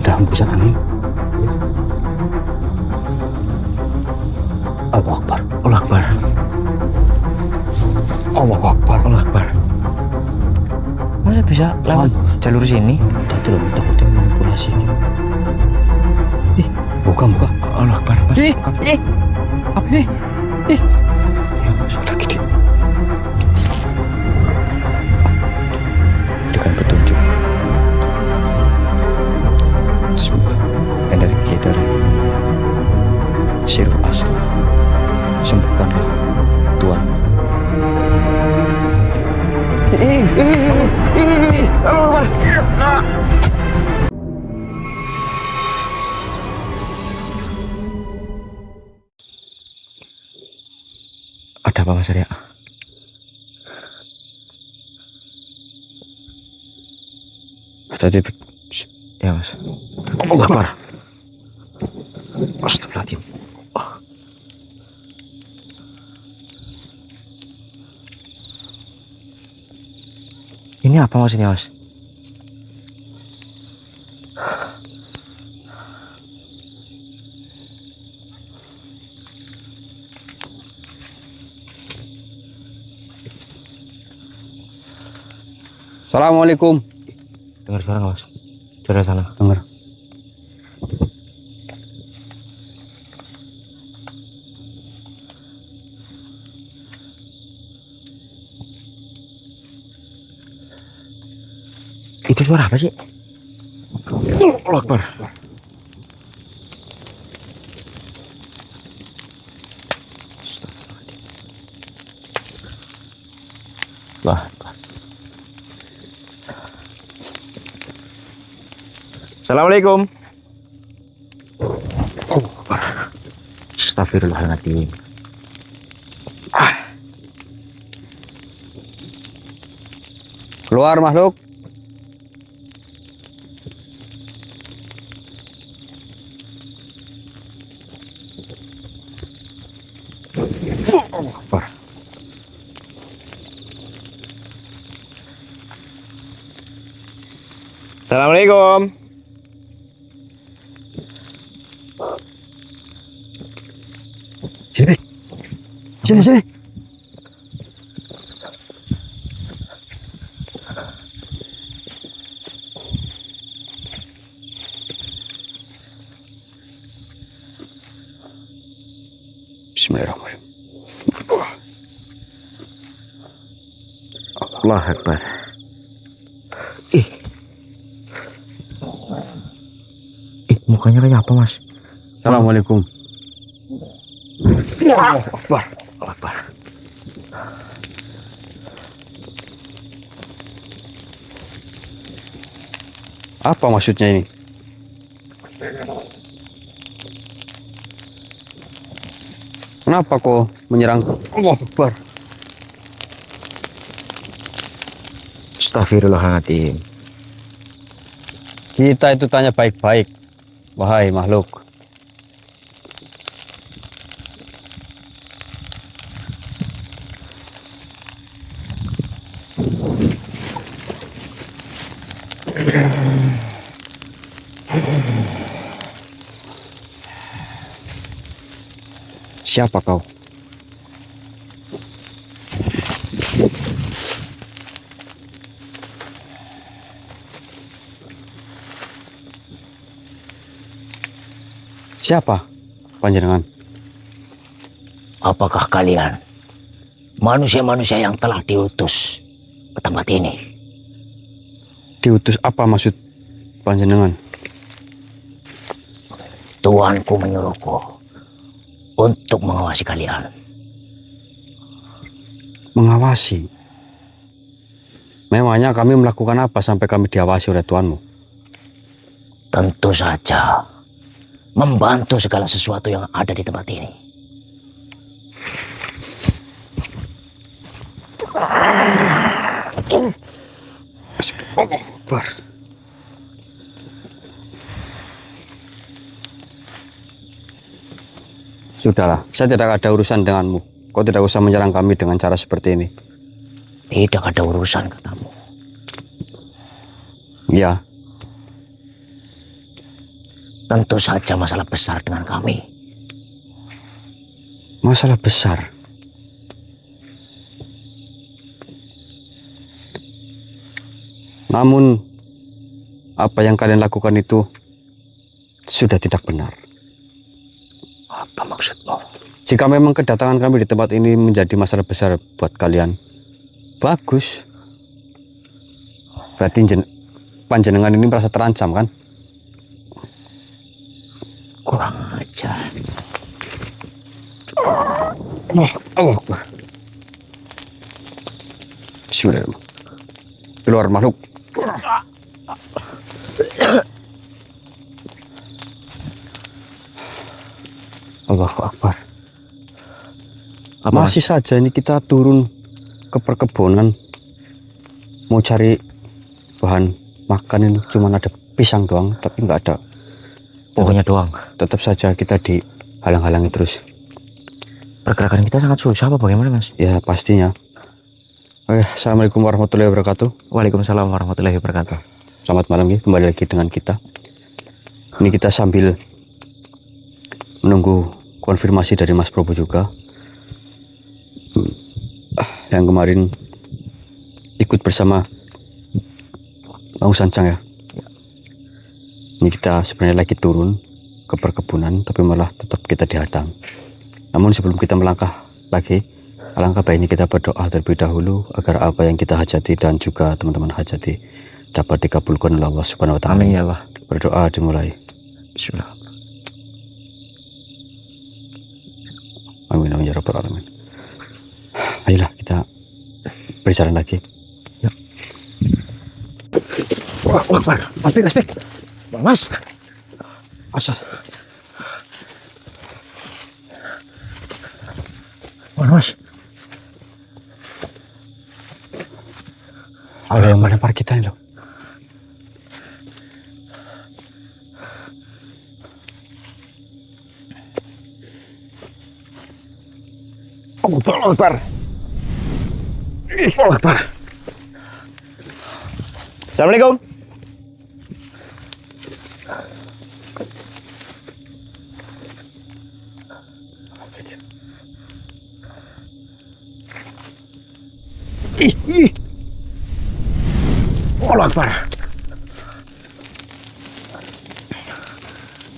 Ada hembusan angin. Allahu Akbar. Allah Akbar. Allahu Akbar. Allah Akbar. Masa bisa lewat jalur sini? Tadi lo takutnya manipulasi. Buka. Allah Akbar. Mas, Apa ini? Lagi dia. Berikan petunjuk. Bismillah. Energi dari Sirul Asra. Sembuhkanlah Tuhan. Ada apa Mas Arya? Ada titik. Ya Mas. Allah Akbar. Astagfirullahaladzim. Ini apa maksudnya Mas? Assalamualaikum. Dengar suara nggak Mas? Suara sana. Dengar. Itu suara apa sih? Allah Akbar. Allah Akbar. Assalamualaikum. Allah Akbar. Astagfirullahaladzim. Keluar makhluk. Allah Akbar. Assalamualaikum. Sini, Bek. Sini. Bismillahirrahmanirrahim. Allah Akbar. Mukanya kayak apa Mas? Assalamualaikum. Allah Akbar. Allah Akbar. Apa maksudnya ini? Kenapa kau menyerang? Allah Akbar. Astagfirullahaladzim. Kita itu tanya baik-baik, wahai makhluk. Siapa kau? Siapa panjenengan? Apakah kalian manusia-manusia yang telah diutus ke tempat ini? Diutus apa maksud panjenengan? Tuanku menyuruhku untuk mengawasi kalian. Mengawasi? Memangnya kami melakukan apa sampai kami diawasi oleh Tuanmu? Tentu saja membantu segala sesuatu yang ada di tempat ini. Allahu Akbar. Sudahlah, saya tidak ada urusan denganmu. Kau tidak usah menyerang kami dengan cara seperti ini. Tidak ada urusan, katamu. Ya. Tentu saja masalah besar dengan kami. Masalah besar. Namun apa yang kalian lakukan itu sudah tidak benar. Apa maksudmu? Jika memang kedatangan kami di tempat ini menjadi masalah besar buat kalian, bagus. Berarti panjenengan ini merasa terancam kan? Kurang ajar. Allah. Bismillahirrahmanirrahim. Keluar makhluk. Allahu Akbar. Masih saja ini kita turun ke perkebunan mau cari bahan makan, ini cuma ada pisang doang, tapi nggak ada Pohonnya doang. Tetap saja kita dihalang-halangi terus. Pergerakan kita sangat susah apa bagaimana, Mas? Ya pastinya. Oke, assalamualaikum warahmatullahi wabarakatuh. Waalaikumsalam warahmatullahi wabarakatuh. Selamat malam ya, kembali lagi dengan kita. Ini kita sambil menunggu konfirmasi dari Mas Probo juga, yang kemarin ikut bersama Bang Sancang ya. Ini kita sebenarnya lagi turun ke perkebunan, tapi malah tetap kita dihadang. Namun sebelum kita melangkah lagi, alangkah baiknya kita berdoa terlebih dahulu agar apa yang kita hajati dan juga teman-teman hajati dapat dikabulkan oleh Allah Subhanahu wa taala. Amin ya Allah. Berdoa dimulai. Bismillah. Amin amin ya rabbal alamin. Ayolah kita berjalan lagi. Yuk. Wah, aspek. Mas. Asas. Mas. Ada yang melempar kita ini loh. Allah Akbar. Allah Akbar. Assalamualaikum. Ih. Allah Akbar.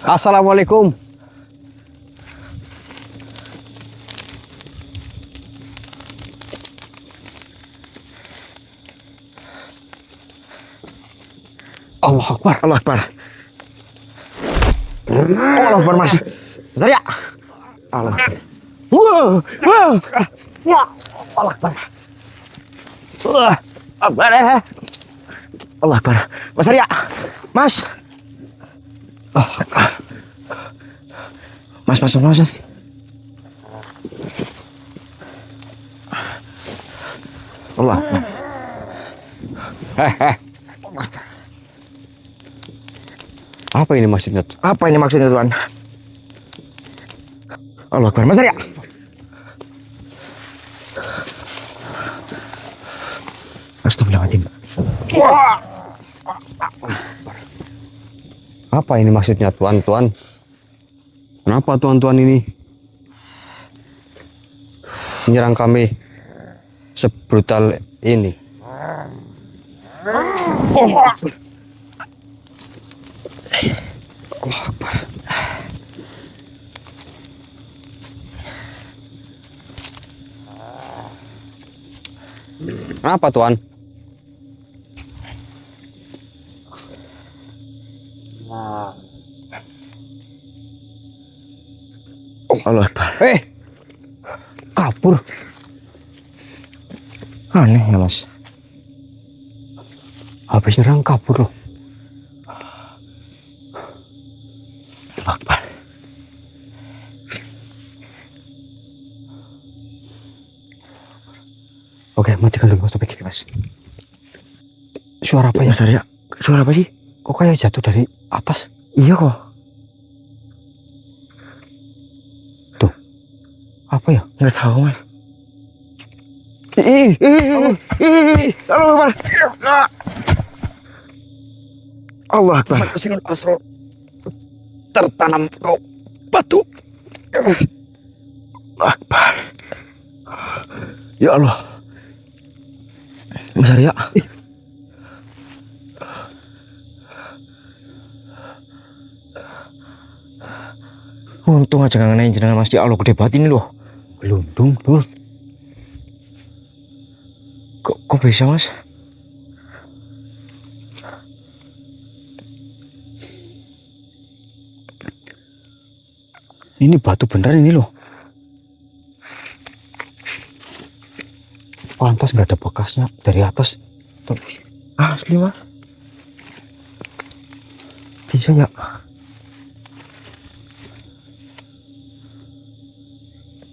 Assalamualaikum. Allah Akbar. Allah Akbar. Allah Akbar, Mas. Bentar ya. Allah. Wow. Allah Akbar. Akbar. Allah Akbar. Mas Arya. Mas. Mas. Allah. Apa ini maksudnya? Apa ini maksudnya, Tuhan? Allah Akbar. Mas Arya. Astagfirullahaladzim. Apa ini maksudnya tuan-tuan? Kenapa tuan-tuan ini menyerang kami sebrutal ini? Allah Akbar. Kenapa tuan? Allah Akbar. Kabur. Aneh ya, Mas. Habis nyerang kabur loh. Allah Akbar. Oke, matikan dulu Mas Topik. Mas. Suara apa ya? Mas Arya, suara apa sih? Kok kayak jatuh dari atas? Iya kok. Tuh. Apa ya? Nggak tahu, Mas. Allah Akbar. Allah Akbar. tertanam kau batu. Akbar. Ya Allah. Mas Arya. Untung aja nggak ngenain jenengan Mas. Ya Allah, gede banget ini loh. Gelundung, Lur. Kok bisa Mas? Ini batu beneran ini loh. Pantas nggak ada bekasnya dari atas. Tuh. Asli Mas. Bisa ya?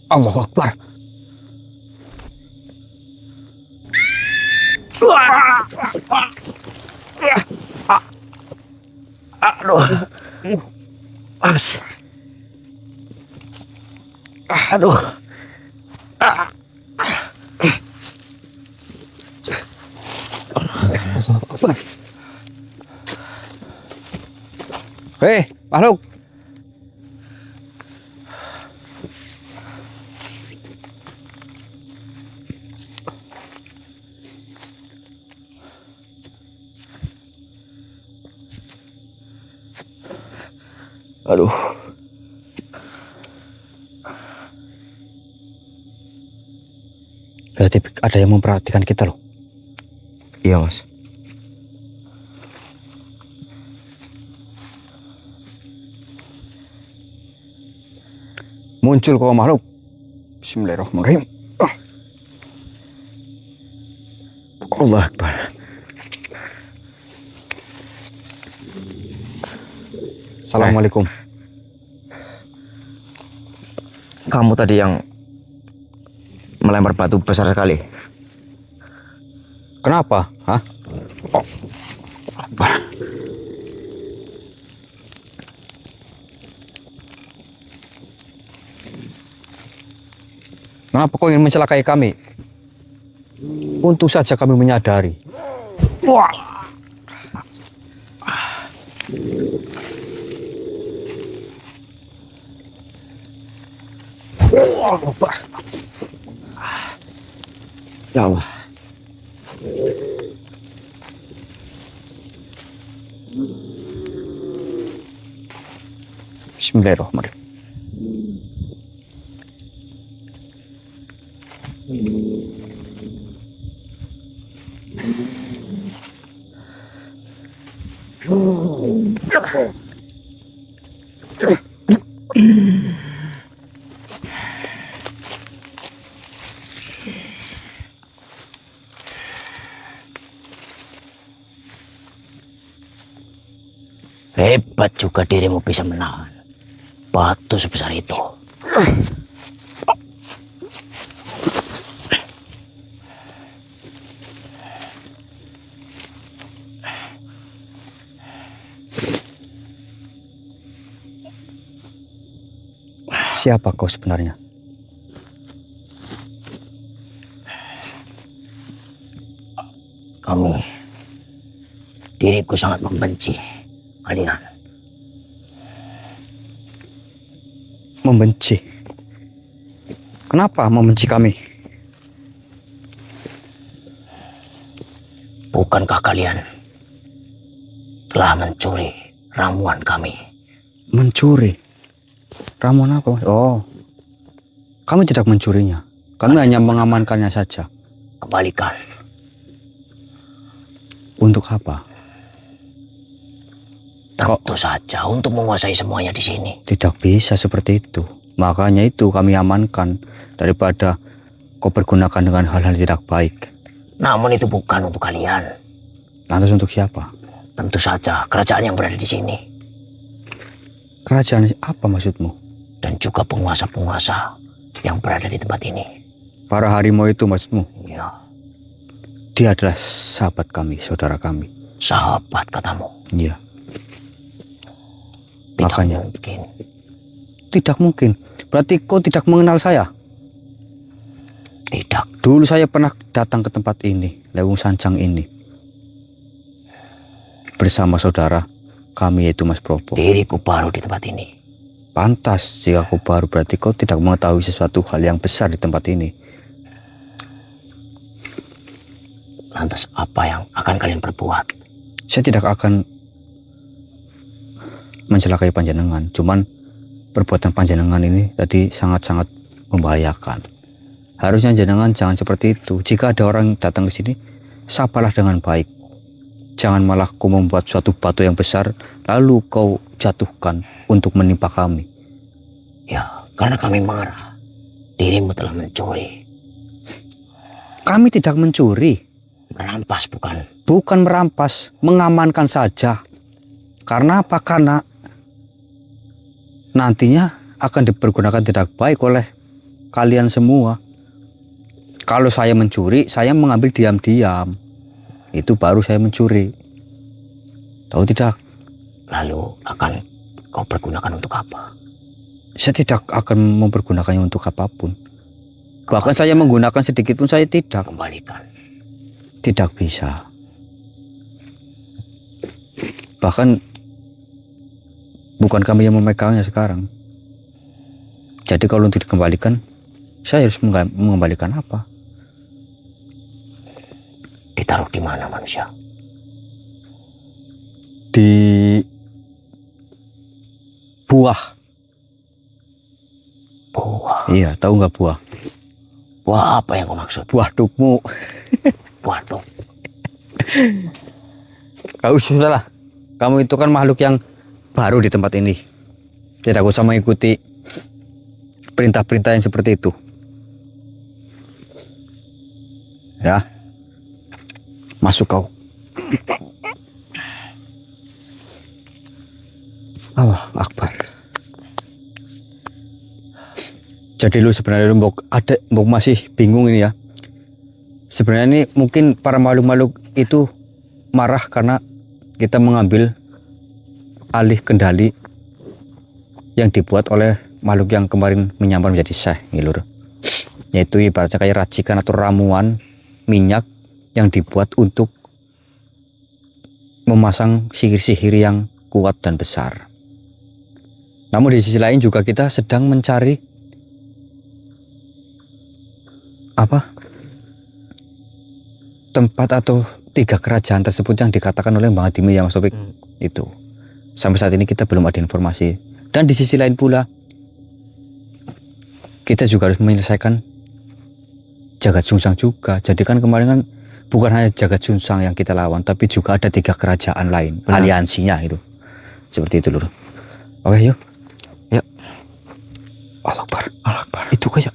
Allahu Akbar. Aduh. Mas. Aduh. Allahu Akbar. Hei, makhluk. Aduh. Berarti ada yang memperhatikan kita loh. Iya Mas. Muncul kau makhluk. Bismillahirrahmanirrahim. Allah Akbar. Assalamualaikum. Kamu tadi yang melempar batu besar sekali. Kenapa? Hah? Akbar. Kenapa kau ingin mencelakai kami? Untung saja kami menyadari. Ya Allah. Bismillahirrahmanirrahim. Hebat juga dirimu bisa menahan batu sebesar itu. Siapa kau sebenarnya? Diriku sangat membenci kalian. Membenci? Kenapa membenci kami? Bukankah kalian telah mencuri ramuan kami? Mencuri? Ramuan apa? Oh, kami tidak mencurinya. Kami hanya mengamankannya saja. Kembalikan. Untuk apa? Tentu saja untuk menguasai semuanya di sini. Tidak bisa seperti itu. Makanya itu kami amankan daripada kau pergunakan dengan hal-hal tidak baik. Namun itu bukan untuk kalian. Lantas untuk siapa? Tentu saja kerajaan yang berada di sini. Kerajaan apa maksudmu? Dan juga penguasa-penguasa yang berada di tempat ini. Para harimau itu maksudmu? Ya. Dia adalah sahabat kami, saudara kami. Sahabat katamu? Iya. Tidak Makanya. mungkin. Tidak mungkin. Berarti kau tidak mengenal saya? Tidak. Dulu saya pernah datang ke tempat ini, Lewung Sancang ini. Bersama saudara Kami yaitu Mas Propo. Diriku baru di tempat ini. Pantas jika aku baru, berarti kau tidak mengetahui sesuatu hal yang besar di tempat ini. Lantas apa yang akan kalian perbuat? Saya tidak akan mencelakai panjenengan. Cuman perbuatan panjenengan ini tadi sangat-sangat membahayakan. Harusnya jenengan jangan seperti itu. Jika ada orang datang ke sini, sapalah dengan baik. Jangan malah kau membuat suatu batu yang besar lalu kau jatuhkan untuk menimpa kami. Ya, karena kami marah. Dirimu telah mencuri. Kami tidak mencuri. Merampas bukan? Bukan merampas, mengamankan saja. Karena apa? Karena nantinya akan dipergunakan tidak baik oleh kalian semua. Kalau saya mencuri, saya mengambil diam-diam. Itu baru saya mencuri. Tahu tidak? Lalu akan kau pergunakan untuk apa? Saya tidak akan mempergunakannya untuk apapun. Bahkan saya menggunakan sedikit pun saya tidak. Kembalikan. Tidak bisa. Bahkan bukan kami yang memegangnya sekarang. Jadi kalau untuk dikembalikan, saya harus mengembalikan apa? Ditaruh di mana manusia? Di buah. Buah. Iya, tahu nggak buah? Buah apa yang kau maksud? Buah dukmu. Buah dong. Kau sudahlah. Kamu itu kan makhluk yang baru di tempat ini. Tidak usah mengikuti perintah-perintah yang seperti itu. Ya. Masuk kau. Allah Akbar. Jadi lu sebenarnya mbok masih bingung ini ya. Sebenarnya ini mungkin para makhluk-makhluk itu marah karena kita mengambil alih kendali yang dibuat oleh makhluk yang kemarin menyamar menjadi syekh, ngilur. Yaitu ibaratnya kayak racikan atau ramuan minyak yang dibuat untuk memasang sihir-sihir yang kuat dan besar. Namun di sisi lain juga kita sedang mencari tempat atau 3 kerajaan tersebut yang dikatakan oleh Bang Adimi ya Mas Topik. Itu sampai saat ini kita belum ada informasi. Dan di sisi lain pula kita juga harus menyelesaikan Jagat Sungsang juga. Jadi kan kemarin kan bukan hanya Jagat Sungsang yang kita lawan, tapi juga ada 3 kerajaan lain, aliansinya itu. Seperti itu lur. Oke yuk. Yuk. Allah Akbar. Allah Akbar. Itu kayak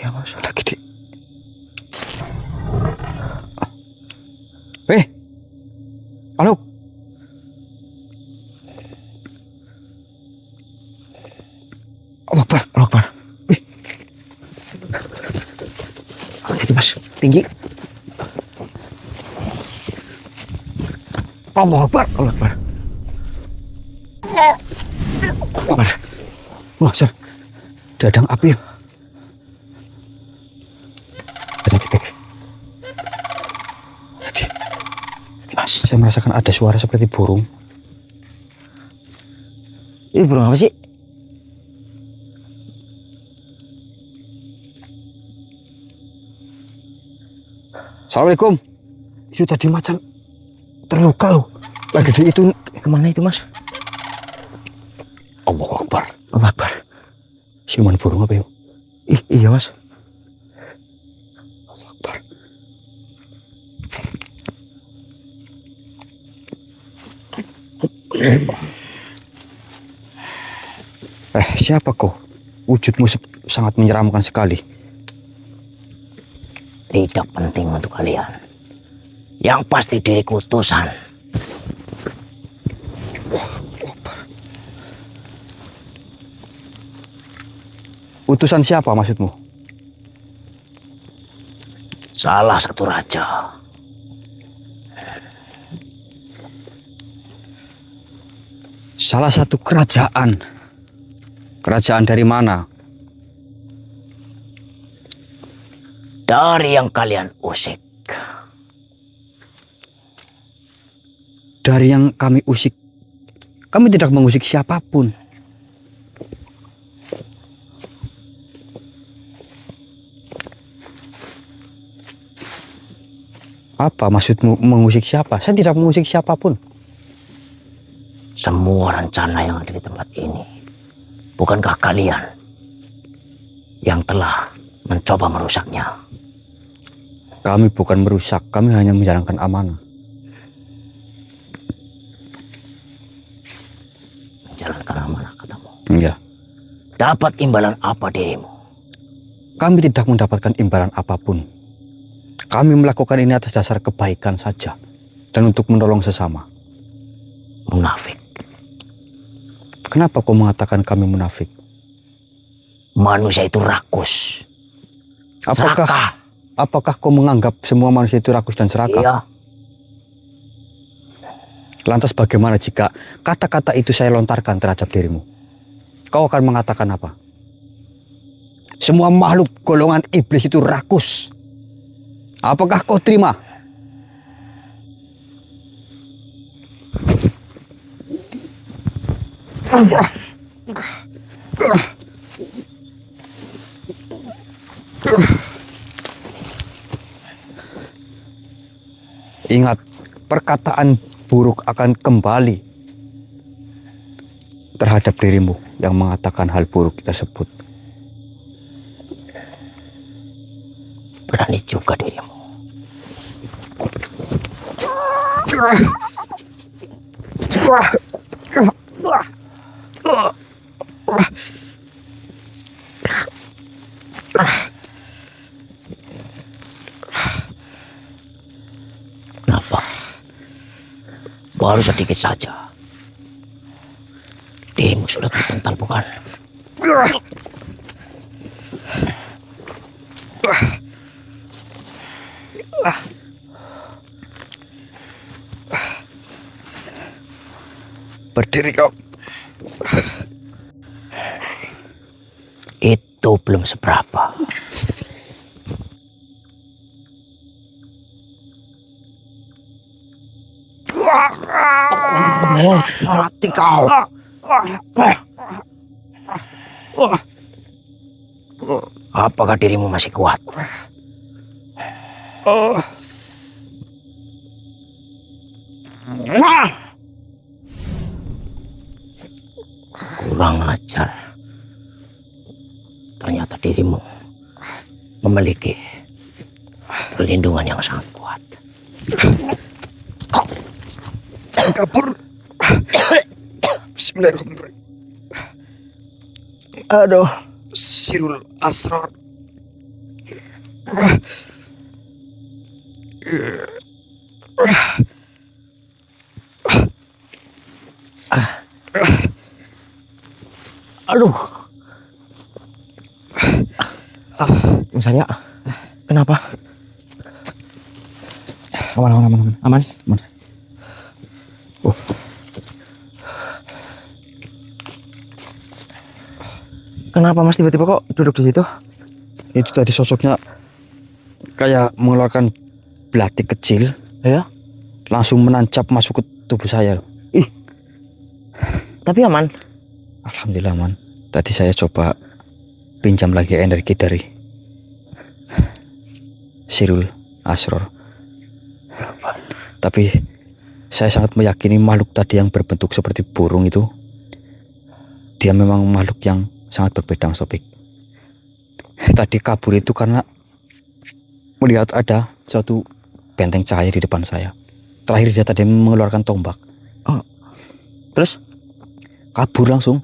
Ya mas. lagi di Halo. Allah Akbar. Allah Akbar. Itu mas. Tinggi. Allah Akbar. Allah Akbar. Akbar. Wah, Sir. Dadang api. Hati-hati, Bek. Hati. Mas, saya merasakan ada suara seperti burung. Ini burung apa sih? Assalamualaikum. Itu tadi macan terluka loh. Lagi di itu. Kemana itu mas? Allahu Akbar. Allah Akbar. Siluman burung apa yuk? Iya mas. Allahu Akbar. Siapa kau? Wujudmu sangat menyeramkan sekali. Tidak penting untuk kalian. Yang pasti diriku utusan. Utusan siapa maksudmu? Salah satu raja. Salah satu kerajaan. Kerajaan dari mana? Dari yang kalian usik. Dari yang kami usik, kami tidak mengusik siapapun. Apa maksudmu mengusik siapa? Saya tidak mengusik siapapun. Semua rencana yang ada di tempat ini, bukankah kalian yang telah mencoba merusaknya? Kami bukan merusak, kami hanya menjalankan amanah. Menjalankan amanah, katamu. Iya. Dapat imbalan apa dirimu? Kami tidak mendapatkan imbalan apapun. Kami melakukan ini atas dasar kebaikan saja dan untuk menolong sesama. Munafik. Kenapa kau mengatakan kami munafik? Manusia itu rakus. Serakah. Apakah kau menganggap semua manusia itu rakus dan serakah? Iya. Lantas bagaimana jika kata-kata itu saya lontarkan terhadap dirimu? Kau akan mengatakan apa? Semua makhluk golongan iblis itu rakus. Apakah kau terima? Ingat, perkataan buruk akan kembali terhadap dirimu yang mengatakan hal buruk tersebut. Berani juga dirimu. Kenapa? Baru sedikit saja. Dirimu sudah terpental, bukan? Berdiri kau. Itu belum seberapa. Mati kau. Apakah dirimu masih kuat? Kurang ajar. Ternyata dirimu memiliki perlindungan yang sangat kuat. Kabur. Bismillahirrahmanirrahim. Aduh. Sirul Asrar. Aduh. Misalnya, kenapa? Aman. Kenapa Mas tiba-tiba kok duduk di situ? Itu tadi sosoknya kayak mengeluarkan belatik kecil, Ya. langsung menancap masuk ke tubuh saya. Tapi aman. Alhamdulillah, man. Tadi saya coba pinjam lagi energi dari Sirul Asrar. Tapi saya sangat meyakini makhluk tadi yang berbentuk seperti burung itu, dia memang makhluk yang sangat berbeda, Mas Topik. Tadi kabur itu karena melihat ada suatu benteng cahaya di depan saya. Terakhir dia tadi mengeluarkan tombak. Terus? Kabur langsung.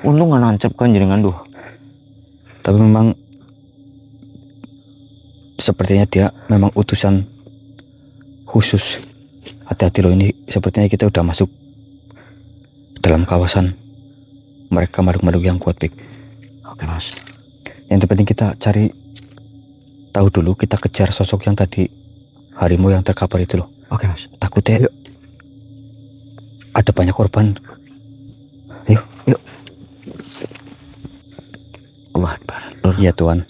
Untung nggak nancep kan jenengan tuh. Tapi memang sepertinya dia memang utusan khusus. Hati-hati loh, ini sepertinya kita udah masuk dalam kawasan mereka makhluk-makhluk yang kuat, Pik. Oke, Mas. Yang terpenting kita cari tahu dulu, kita kejar sosok yang tadi harimau yang terkapar itu loh. Oke, Mas. Takutnya Yuk. ada banyak korban. Yuk. Allah Akbar. Lur, Iya Tuhan.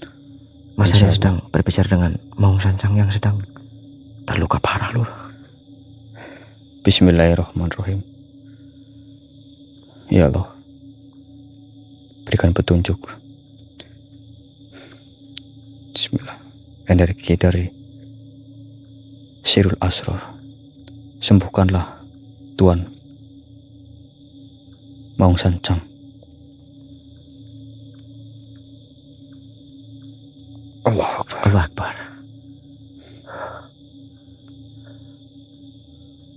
Mas Insya saya sedang berbicara dengan Maung Sancang yang sedang terluka parah, Lur. Bismillahirrahmanirrahim. Ya Allah, berikan petunjuk. Bismillah. Energi dari Sirul Asrar, sembuhkanlah Tuan Maung Sancang. Allah Akbar. Allah Akbar.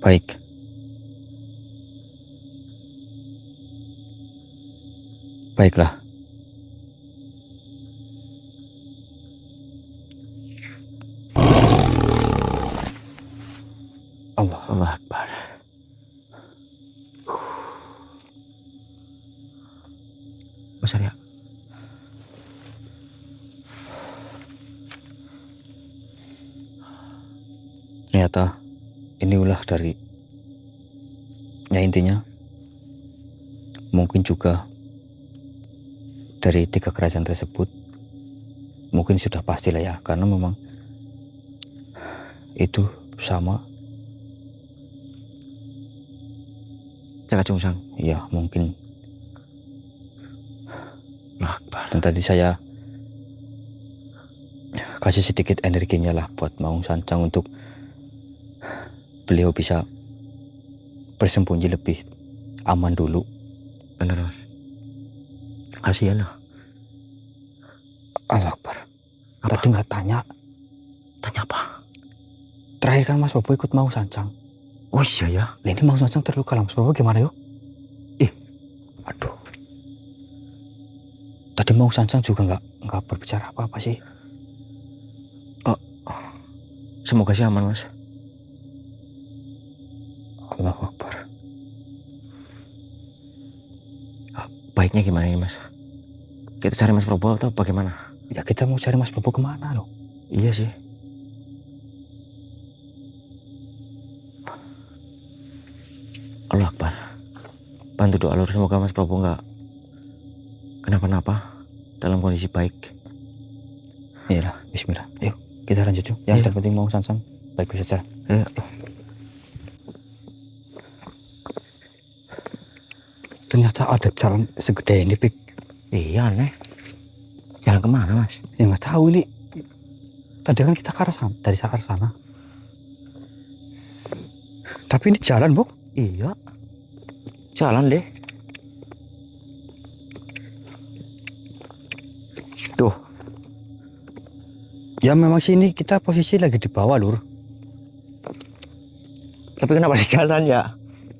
Baik. Baiklah. Allah Akbar. Mas Arya. Ternyata ini ulah dari, ya intinya mungkin juga dari 3 kerajaan tersebut. Mungkin sudah pastilah ya, karena memang itu sama. Jaga Cungsang. Ya mungkin. Allah Akbar. Dan tadi saya kasih sedikit energinya lah buat Maung Sancang untuk beliau bisa bersembunyi lebih aman dulu. Bener Mas. Kasihan lah. Allah Akbar. Apa? Tadi nggak tanya. Tanya apa? Terakhir kan Mas Bobo ikut Maung Sancang. Oh iya ya. Lah ini Maung Sancang terluka lah Mas Bobo, gimana yuk? Aduh. Tadi Maung Sancang juga nggak berbicara apa-apa sih. Semoga sih aman Mas. Allahu Akbar. Baiknya gimana ini Mas? Kita cari Mas Probo atau bagaimana? Ya kita mau cari Mas Bobo kemana loh? Iya sih. Allah Akbar. Bantu doa lur, semoga Mas Probo nggak kenapa-napa, dalam kondisi baik. Iyalah, bismillah. Yuk, kita lanjut yuk. Yang Iya. terpenting Maung Sancang baik-baik saja. Ayo. Ternyata ada jalan segede ini, Pik. Iya aneh. Jalan kemana Mas? Ya nggak tahu ini. Tadi kan kita ke arah sana, dari arah sana. Tapi ini jalan, Bok. Iya. Jalan deh. Tuh. Ya memang sini kita posisi lagi di bawah, Lur. Tapi kenapa di jalan ya?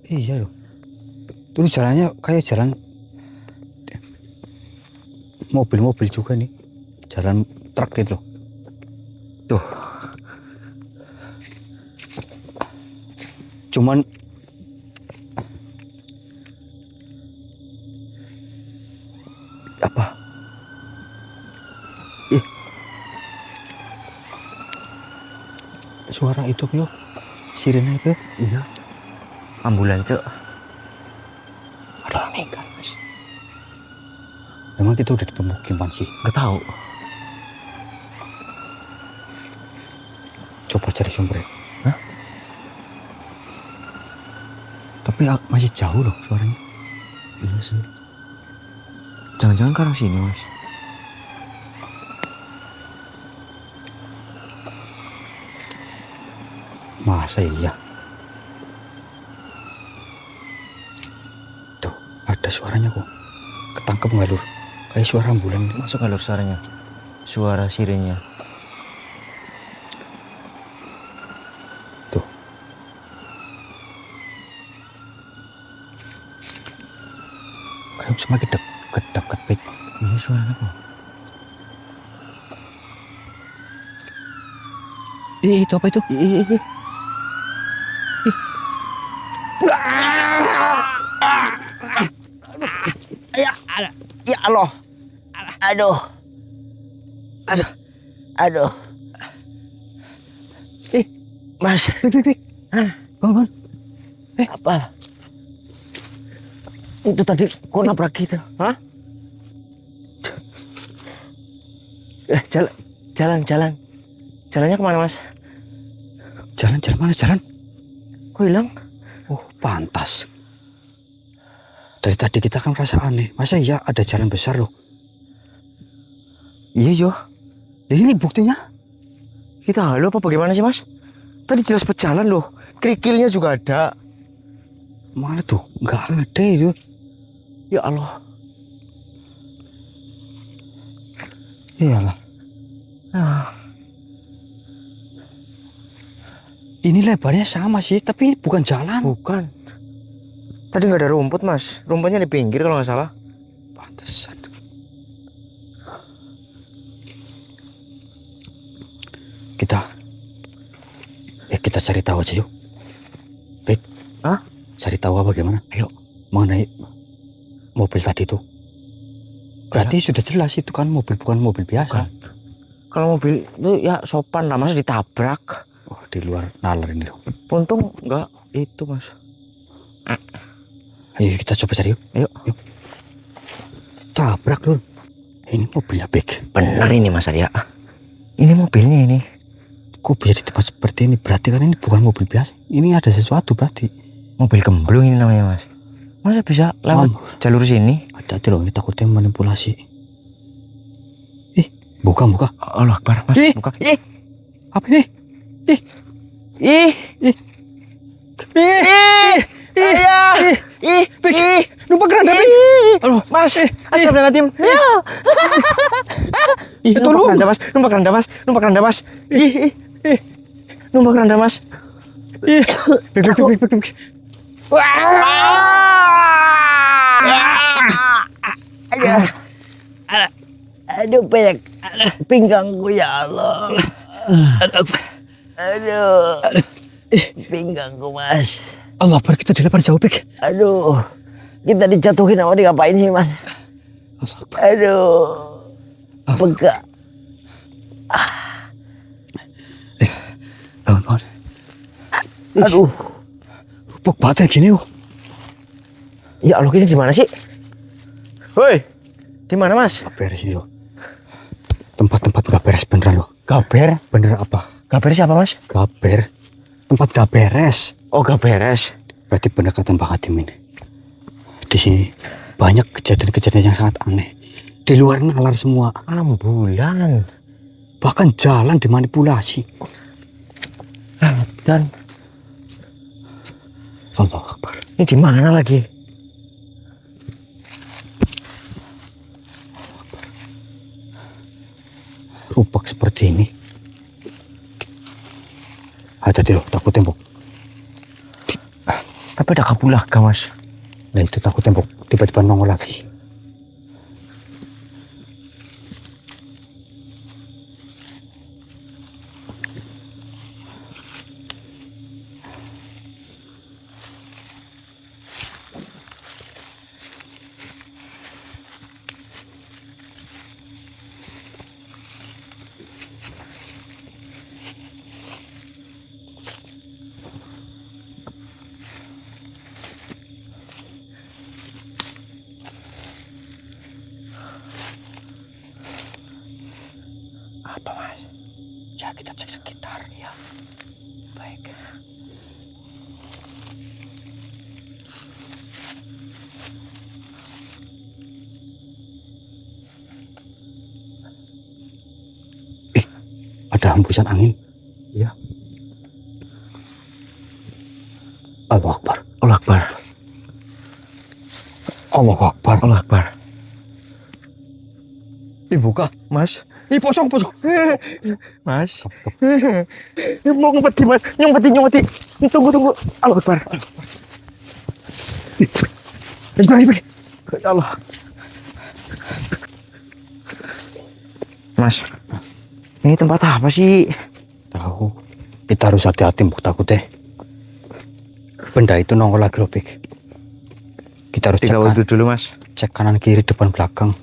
Iya loh. Terus jalannya kayak jalan mobil-mobil juga nih. Jalan truk gitu loh. Tuh. Cuman Apa? suara itu, Pio. Sirene itu. Iya. Ambulans cek. Ada meninggal Mas. Memang kita udah di pemukiman sih. Gak tahu. Coba cari sumbernya. Hah? Tapi masih jauh loh suaranya. Iya sih. Jangan-jangan ke arah sini Mas. Masa iya? Tuh, ada suaranya kok. Ketangkep nggak, Lur? Kayak suara ambulan. Masuk alur suaranya. Suara sirennya. Tuh. Kayak semakin deket, Pik. Ini suaranya apa? Itu apa itu? Ya Allah. Aduh. Aduh. Aduh. Mas, Pik. Bangun. apa? Itu tadi kok nabrak kita? Hah? Jalan. Jalannya kemana Mas? Jalan mana jalan? Kok hilang? Oh, pantas. Dari tadi kita kan merasa aneh. Masa iya ada jalan besar loh? Iya Jo. Ini buktinya. Kita halo apa bagaimana sih Mas? Tadi jelas berjalan loh. Kerikilnya juga ada. Mana tuh? Nggak ada itu. Ya Allah. Iyalah. Ah, Ini lebarnya sama sih, tapi ini bukan jalan. bukan. Tadi nggak ada rumput Mas. Rumputnya di pinggir kalau nggak salah. Pantesan. Kita cari tahu aja yuk. Baik. Hah? Cari tahu apa bagaimana? Ayo. Mengenai mobil tadi itu. Berarti sudah jelas itu kan mobil, bukan mobil biasa. Bukan. Kalau mobil itu ya sopan lah, masa ditabrak. Oh, di luar nalar ini loh. Untung nggak itu Mas. Ayo kita coba cari yuk. Ayo. Yuk. Tabrak loh. Ini mobilnya Big. Bener ini Mas Arya. Ini mobilnya ini. Kok bisa di tempat seperti ini? Berarti kan ini bukan mobil biasa. Ini ada sesuatu berarti. Mobil gemblung ini namanya Mas. Masa bisa lewat jalur sini? Hati-hati loh, ini takutnya manipulasi. Buka. Allah Akbar Mas. Ih. Buka. Ih. Apa ini? Ih. Ih. Numpak keranda, Big. Aduh, Mas. Astagfirullahaladzim. Ya. Ih, Tolong. numpak keranda Mas. Ih. Numpak keranda Mas. Big. Aduh, banyak pinggangku ya Allah. Aduh. Pinggangku Mas. Allah Akbar, kita dilempar jauh, Big. Aduh. Kita dijatuhin sama dia ngapain sih Mas? Allah Akbar. Aduh. Pegak. Bangun. Aduh. Rupuk banget gini loh. Ya Allah, ini di mana sih? Woi. Di mana Mas? Gak beres ini loh. Tempat-tempat gak beres beneran loh. Gaber. Bener apa? Gaber siapa Mas? Gaber. Tempat gak beres. Oh, gak beres. Berarti bener kata Mbak Hatim ini. Di sini banyak kejadian-kejadian yang sangat aneh. Di luar nalar semua. Ambulan. Bahkan jalan dimanipulasi. Dan Allah Akbar. ini di mana lagi? Rupak seperti ini. Hati-hati loh, takut tembok. Tapi ada kabulaga Mas. Nah itu takut tembok. Tiba-tiba nongol lagi. Apa Mas? Ya kita cek sekitar ya. Baik. Ada hembusan angin. Iya. Allah Akbar. Allah Akbar. Allah Akbar. Allah Akbar. Buka. Mas. Pocong. Mas. Mau ngumpeti Mas. Nyumpeti. Tunggu. Allah Akbar. Ibrahim. Ya Allah. Mas. Ini tempat apa sih? Tahu. Kita harus hati-hati, Mbok, takutnya. Benda itu nongol lagi loh, Big. Kita harus Tiga wudhu dulu Mas. cek kanan kiri depan belakang.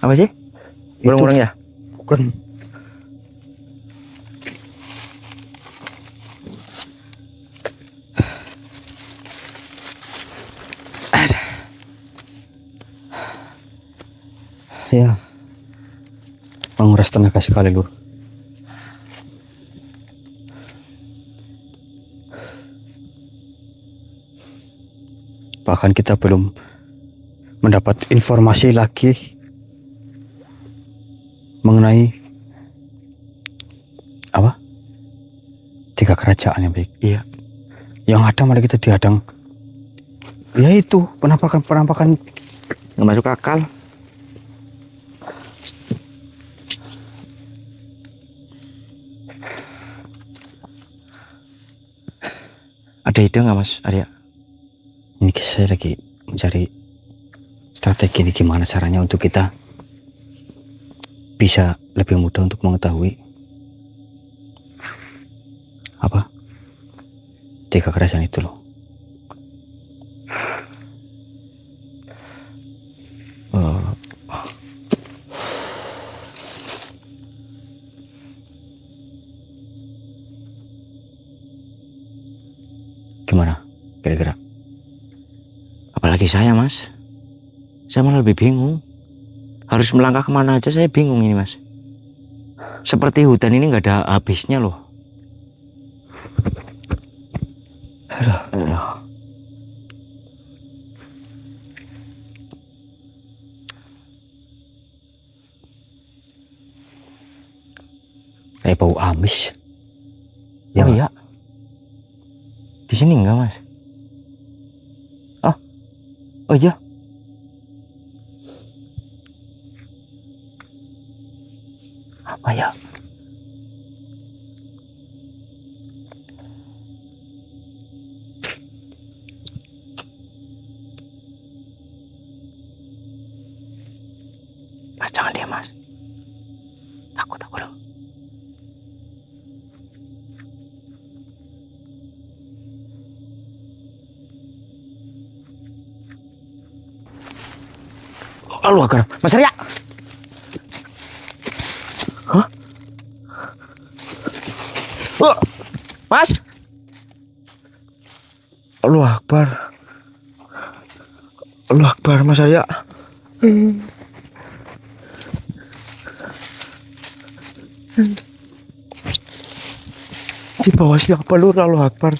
Apa sih? Burung-burung ya? Bukan. Ya, menguras tenaga sekali, Lur. Bahkan kita belum mendapat informasi lagi mengenai apa? 3 kerajaan yang baik. Iya. Yang ada malah kita dihadang. Ya itu, penampakan Nggak masuk akal. Ada ide nggak Mas Arya? Ini saya lagi mencari strategi ini gimana caranya untuk kita bisa lebih mudah untuk mengetahui apa 3 kerajaan itu loh. Gimana kira-kira? Apalagi saya Mas. Saya malah lebih bingung. Harus melangkah kemana aja saya bingung ini Mas. Seperti hutan ini nggak ada habisnya loh. Aduh. Kayak bau amis. Oh iya. Di sini enggak Mas? Oh iya. Apa ya? Mas jangan diam Mas. Takut loh. Lalu agar Mas Arya. Hah? Oh, Mas. Allah Akbar. Allah Akbar Mas Arya. Di bawah siapa Lur? Allah Akbar.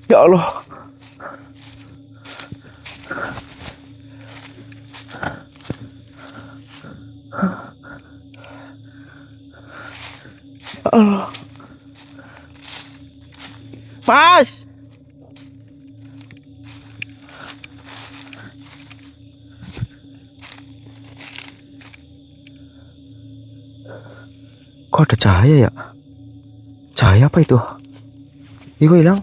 Ya Allah. Allah. Mas. Kok ada cahaya ya? Cahaya apa itu? Ih, kok hilang?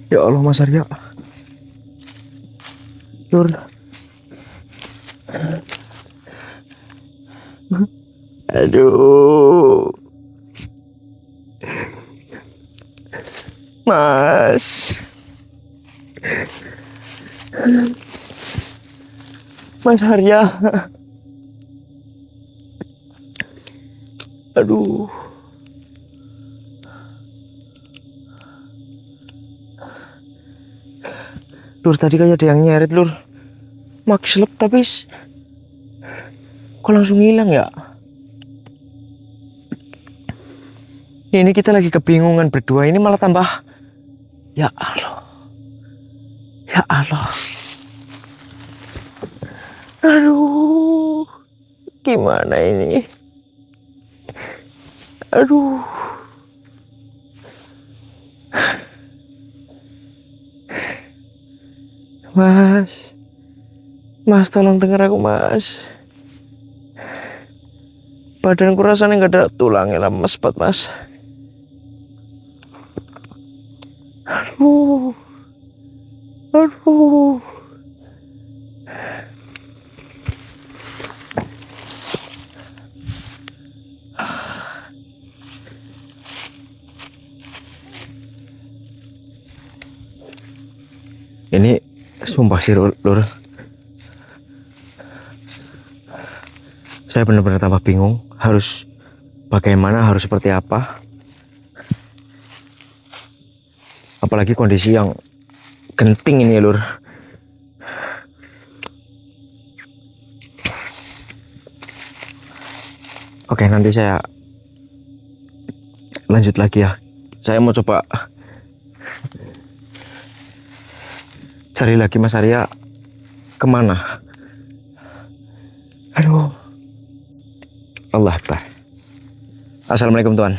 Ya Allah Mas Arya. Lur. Aduh. Mas. Mas Arya. Aduh. Lur, tadi kayak ada yang nyeret, Lur. Makselep tapi kok langsung hilang ya? Ini kita lagi kebingungan berdua, ini malah tambah. Ya Allah. Ya Allah. Aduh. Gimana ini? Aduh. Mas. Mas tolong dengar aku Mas. Badanku rasanya nggak ada tulangnya, lemes banget Mas. Aduh. Aduh. Ini sumpah sih Lur. Saya benar-benar tambah bingung. Harus bagaimana, harus seperti apa. Apalagi kondisi yang genting ini Lur. Oke, nanti saya lanjut lagi ya. Saya mau coba cari lagi Mas Arya kemana. Aduh. Allah Akbar. Assalamualaikum Tuan.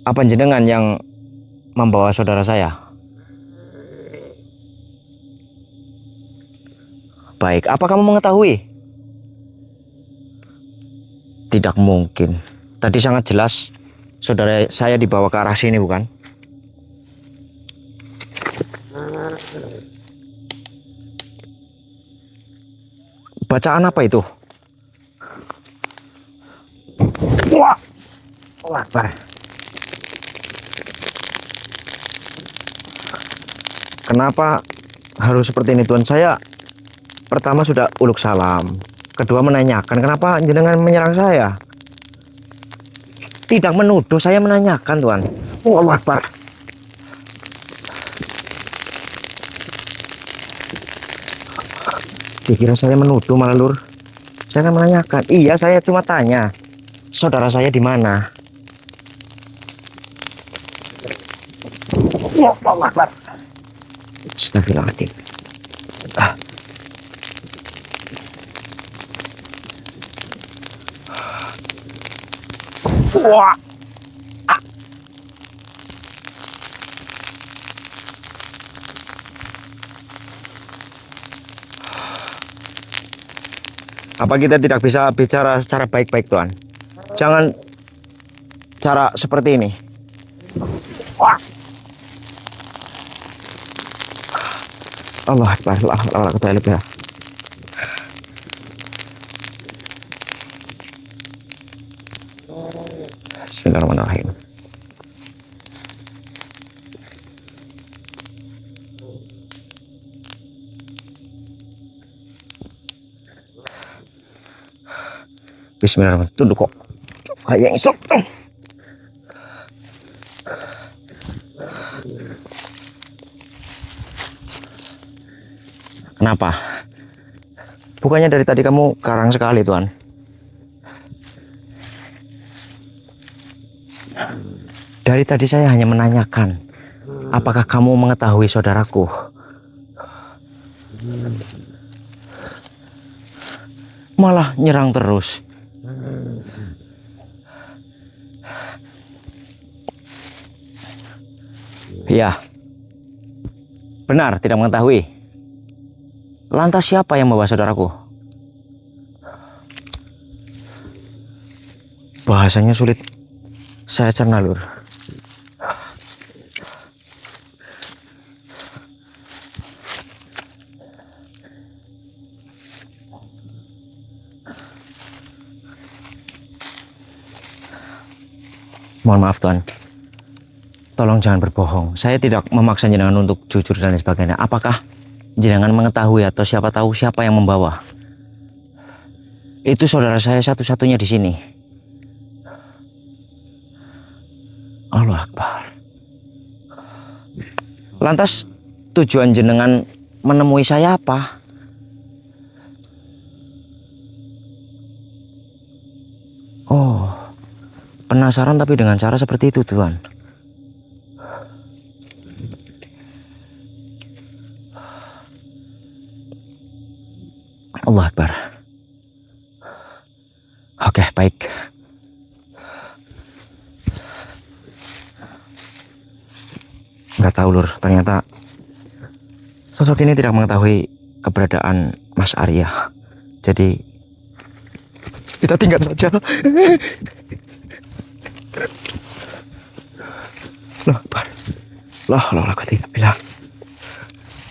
Apa jenengan yang membawa saudara saya? Baik, apa kamu mengetahui? Tidak mungkin. Tadi sangat jelas saudara saya dibawa ke arah sini, bukan? Bacaan apa itu? Wah, Allah Akbar. Kenapa harus seperti ini Tuan? Saya pertama sudah uluk salam, kedua menanyakan kenapa jenengan menyerang saya. Tidak menuduh, saya menanyakan Tuan. Allah Akbar. Dikira saya menuduh malah Lur. Saya kan menanyakan. Iya, saya cuma tanya. Saudara saya di mana? Ya Allah Akbar. Astagfirullahaladzim. Wah. Apa kita tidak bisa bicara secara baik-baik Tuan? Jangan cara seperti ini. Wah. Allah Akbar. Allah Akbar. Bismillahirrahmanirrahim. Bismillahirrahmanirrahim. Tunduk kok. Kayak isok. Kenapa? Bukannya dari tadi kamu garang sekali, Tuan. Dari tadi saya hanya menanyakan, apakah kamu mengetahui saudaraku? Malah nyerang terus. Ya, benar tidak mengetahui. Lantas siapa yang membawa saudaraku? Bahasanya sulit saya cerna, Lur. Mohon maaf Tuan, tolong jangan berbohong. Saya tidak memaksa jenengan untuk jujur dan sebagainya. Apakah jenengan mengetahui atau siapa tahu siapa yang membawa? Itu saudara saya satu-satunya di sini. Allah Akbar. Lantas tujuan jenengan menemui saya apa? Oh, penasaran tapi dengan cara seperti itu, Tuan. Allah Akbar. Oke, baik. Nggak tahu, Lur. Ternyata sosok ini tidak mengetahui keberadaan Mas Arya. Jadi kita tinggal saja. Loh, Akbar. Loh, aku tidak bilang.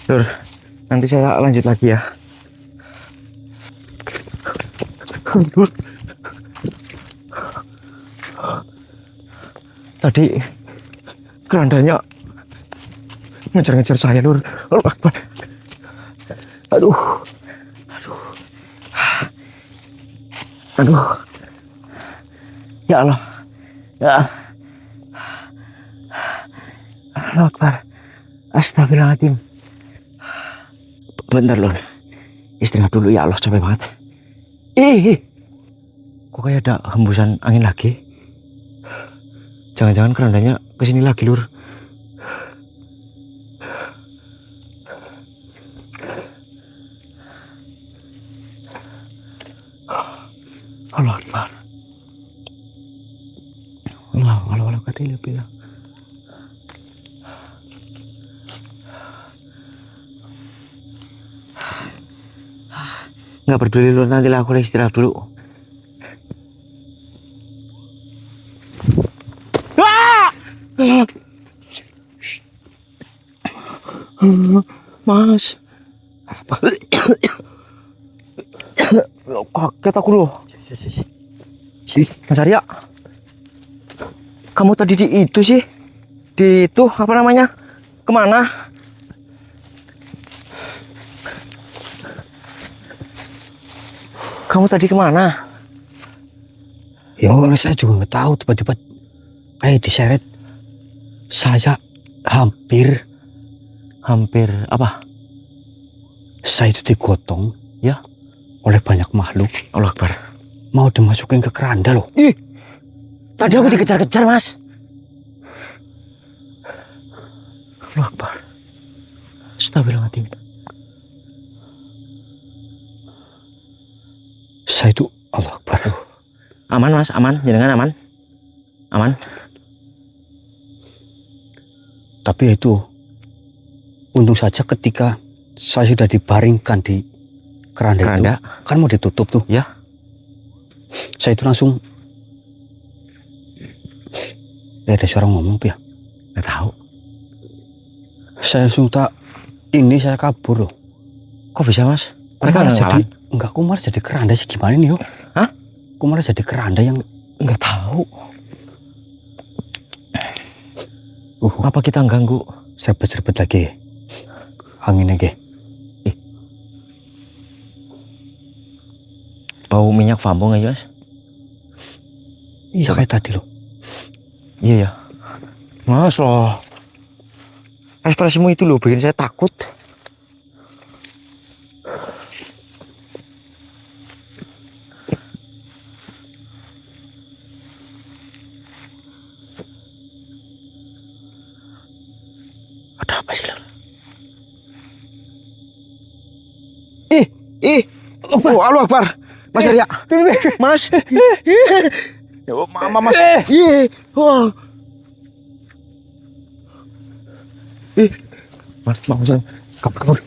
Lur, nanti saya lanjut lagi ya. Lur. Tadi kerandanya ngejar-ngejar saya, Lur. Allah Akbar. Aduh. Ya Allah. Ya. Allah Akbar. Astagfirullahaladzim. Bentar loh. Istirahat dulu ya Allah, capek banget. Kok kayak ada hembusan angin lagi? Jangan-jangan kerandanya kesini lagi, Lur. Allah Akbar. Allah kata bilang. Nggak peduli lu, nanti lah aku istirahat dulu. Mas, kaget aku loh. Mas Arya, kamu tadi di itu sih, di itu apa namanya? Kemana? Kamu tadi kemana? Ya orang saya juga nggak tahu, tiba-tiba kayak diseret. Saya hampir apa? Saya itu digotong Ya, oleh banyak makhluk. Allah Akbar. Mau dimasukin ke keranda loh. Tadi aku dikejar-kejar, Mas. Allah Akbar. Astagfirullahaladzim. Saya itu Allah Akbar. Aman, Mas, aman. Jangan aman. Aman. Tapi itu untung saja ketika saya sudah dibaringkan di keranda itu, kan mau ditutup tuh. Ya. Saya itu langsung ada suara ngomong ya. Nggak tahu. Saya langsung saya kabur loh. Kok bisa, Mas? Mereka Malah nggak jadi ngalah? enggak, aku malah jadi keranda sih, gimana nih yo? Hah? Aku malah jadi keranda yang Nggak tahu. Apa kita ganggu? serpet-serpet lagi. Angin lagi. Bau minyak vampung aja, Mas. Iya kayak tadi loh. Iya ya. Mas loh. Ekspresimu itu loh bikin saya takut. Ada apa sih, Lur? Oh, Allah Akbar. Mas Arya. Mas. Mama, Mas. Oh. Mas, kabur.